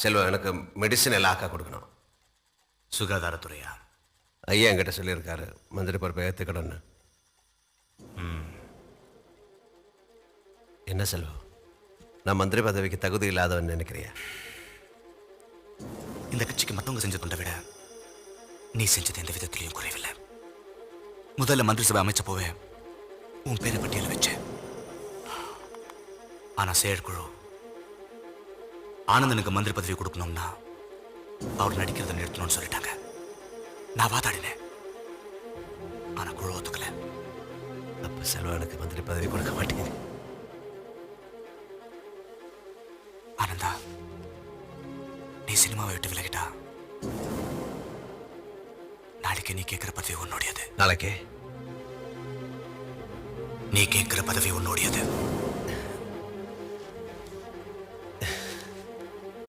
செல்வம் எனக்கு மெடிசன் எல்லாக்கா கொடுக்கணும். சுகாதாரத்துறையா? ஐயா என்கிட்ட சொல்லியிருக்காரு மந்திரி பொறுப்பை ஏற்றுக்கணும்னு. என்ன செல்வம், நான் மந்திரி பதவிக்கு தகுதி இல்லாதவன் நினைக்கிறியா? இந்த கட்சிக்கு மற்றவங்க செஞ்ச தொண்டை விட நீ செஞ்சது எந்த விதத்திலையும் குறைவில்லை. முதல்ல மந்திரி சபை அமைச்ச போவே உன் பேரை பட்டியல வச்சேன். ஆனா செயற்குழு ஆனந்தனுக்கு மந்திரி பதவி கொடுக்கணும்னா அவர் நடிக்கிறத நிறுத்தணும்னு சொல்லிட்டாங்க. நான் வாதாடினேன், ஆனா குழு ஒத்துக்கல. அப்ப செல்வனுக்கு மந்திரி பதவி கொடுக்க மாட்டேங்குது. ஆனந்தா, நீ சினிமாவை விட்டு விலகிட்டா நாளைக்கு நீ கேட்கிற பதவி உன்னுடையது. நாளைக்கே நீ கேட்கிற பதவி உன்னுடையது.